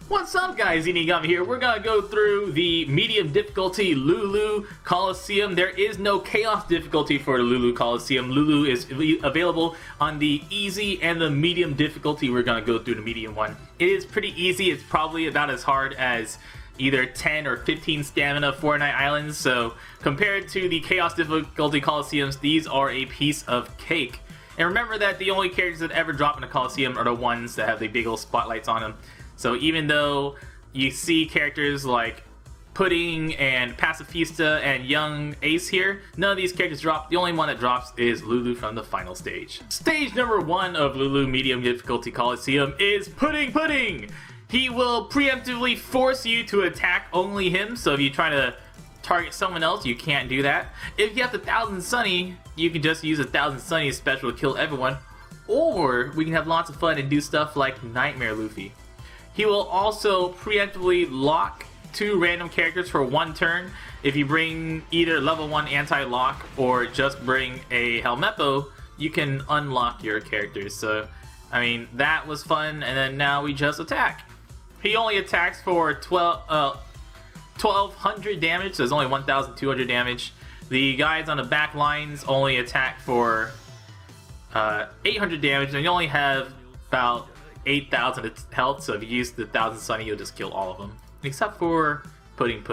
What's up guys, Inigami here. We're gonna go through the medium difficulty Lulu Coliseum. There is no chaos difficulty for the Lulu Coliseum. Lulu is available on the easy and the medium difficulty. We're gonna go through the medium one. It is pretty easy. It's probably about as hard as either 10 or 15 stamina Fortnite Islands. So compared to the chaos difficulty Coliseums, these are a piece of cake. And remember that the only characters that ever drop in the Coliseum are the ones that have the big old spotlights on them. So even though you see characters like Pudding and Pacifista and Young Ace here, none of these characters drop. The only one that drops is Lulu from the final stage. Stage number 1 of Lulu Medium Difficulty Coliseum is Pudding. He will preemptively force you to attack only him, so if you try to target someone else, you can't do that. If you have the 1000 Sunny, you can just use a 1000 Sunny special to kill everyone, or we can have lots of fun and do stuff like Nightmare Luffy. He will also preemptively lock 2 random characters for 1 turn. If you bring either level 1 anti-lock or just bring a Helmeppo, you can unlock your characters. So, I mean, that was fun, and then now we just attack. He only attacks for 1200 damage, so there's only 1200 damage. The guys on the back lines only attack for 800 damage, and you only have about 8,000 health, so if you use the 1000 Sunny, you'll just kill all of them. Except for Pudding.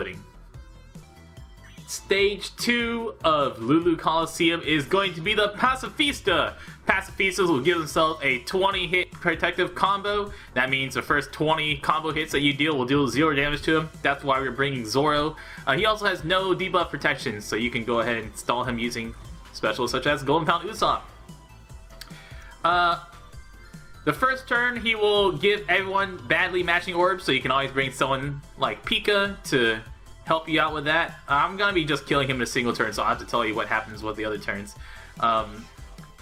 Stage 2 of Lulu Coliseum is going to be the Pacifista. Pacifistas will give themselves a 20 hit protective combo. That means the first 20 combo hits that you deal will deal 0 damage to him. That's why we're bringing Zoro. He also has no debuff protection, so you can go ahead and install him using specials such as Golden Pound Usopp. The first turn, he will give everyone badly matching orbs, so you can always bring someone like Pika to help you out with that. I'm going to be just killing him in a single turn, so I'll have to tell you what happens with the other turns.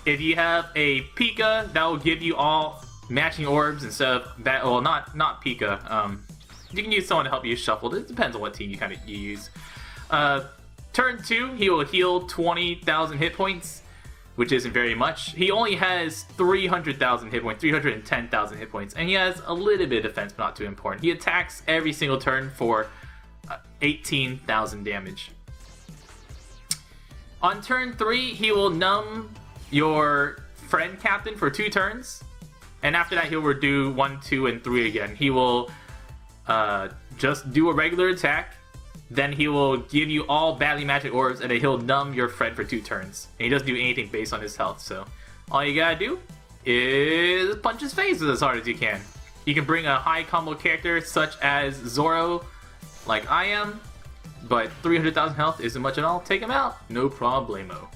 If you have a Pika, that will give you all matching orbs instead of that. Well, not Pika. You can use someone to help you shuffle. It depends on what team you use. Turn 2, he will heal 20,000 hit points, which isn't very much. He only has 300,000 hit points, 310,000 hit points, and he has a little bit of defense, but not too important. He attacks every single turn for 18,000 damage. On turn 3, he will numb your friend captain for 2 turns, and after that he'll do 1, 2, and 3 again. He will just do a regular attack, then he will give you all badly matched orbs, and then he'll numb your friend for 2 turns. And he doesn't do anything based on his health, so all you gotta do is punch his face as hard as you can. You can bring a high combo character such as Zoro, like I am, but 300,000 health isn't much at all. Take him out, no problemo.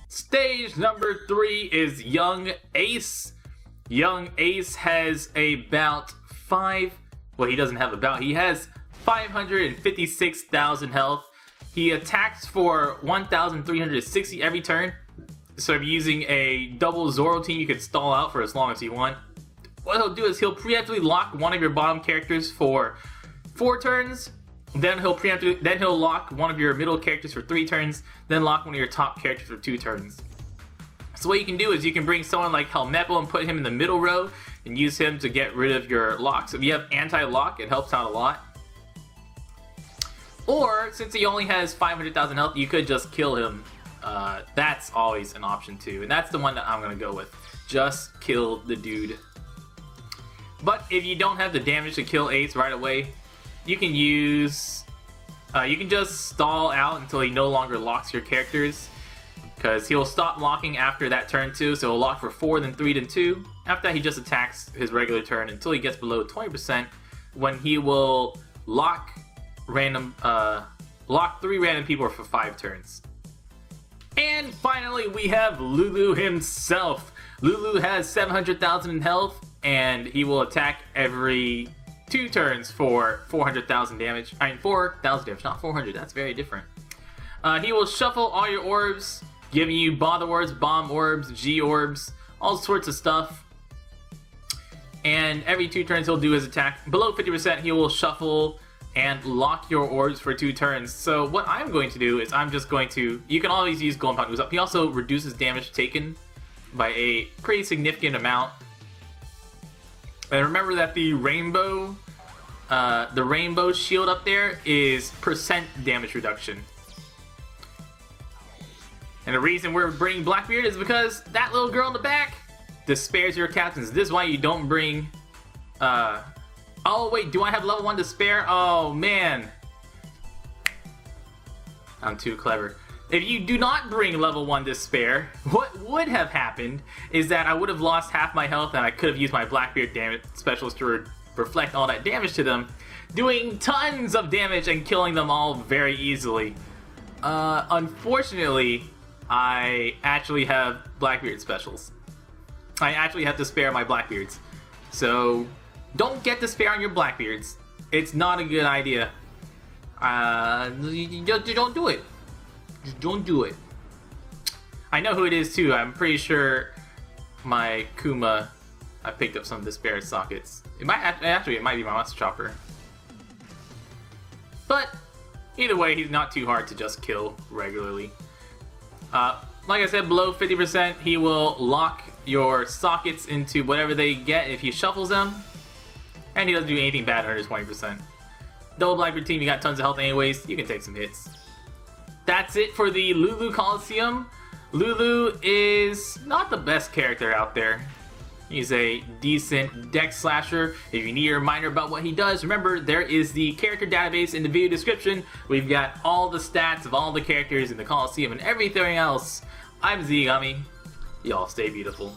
Stage number 3 is Young Ace. Young Ace has about 5... Well, he doesn't have about... He has 556,000 health. He attacks for 1,360 every turn. So if you're using a double Zoro team, you can stall out for as long as you want. What he'll do is he'll preemptively lock one of your bottom characters for 4 turns. Then he'll lock one of your middle characters for 3 turns. Then lock one of your top characters for 2 turns. So what you can do is you can bring someone like Helmeppo and put him in the middle row and use him to get rid of your locks. If you have anti-lock, it helps out a lot. Or, since he only has 500,000 health, you could just kill him. That's always an option too. And that's the one that I'm going to go with. Just kill the dude. But if you don't have the damage to kill Ace right away, you can use... you can just stall out until he no longer locks your characters. Because he'll stop locking after that turn too. So he'll lock for 4, then 3, then 2. After that, he just attacks his regular turn until he gets below 20%. When he will lock... lock 3 random people for 5 turns. And finally, we have Lulu himself. Lulu has 700,000 in health, and he will attack every 2 turns for 400,000 damage. 4,000 damage, not 400. That's very different. He will shuffle all your orbs, giving you bother orbs, bomb orbs, G orbs, all sorts of stuff. And every 2 turns, he'll do his attack. Below 50%, he will shuffle and lock your orbs for 2 turns. So what I'm going to do is I'm just going to... You can always use Golden Pound Usopp. He also reduces damage taken by a pretty significant amount. And remember that the rainbow the rainbow shield up there is percent damage reduction. And the reason we're bringing Blackbeard is because that little girl in the back despairs your captains. This is why you don't bring... oh wait, do I have level 1 despair? Oh man. I'm too clever. If you do not bring level 1 despair, what would have happened is that I would have lost half my health and I could have used my Blackbeard damage specialist to reflect all that damage to them, doing tons of damage and killing them all very easily. Unfortunately, I actually have Blackbeard specials. I actually have to spare my Blackbeards. So, don't get despair on your Blackbeards. It's not a good idea. You don't do it. Just don't do it. I know who it is too. I'm pretty sure my Kuma, I picked up some despair sockets. It might actually it might be my Monster Chopper. But either way, he's not too hard to just kill regularly. Like I said, below 50%, he will lock your sockets into whatever they get if he shuffles them. And he doesn't do anything bad under 20%. Double Blackbeard team, you got tons of health anyways, you can take some hits. That's it for the Lulu Coliseum. Lulu is not the best character out there. He's a decent deck slasher. If you need a reminder about what he does, remember there is the character database in the video description. We've got all the stats of all the characters in the Coliseum and everything else. I'm Zigami. Y'all stay beautiful.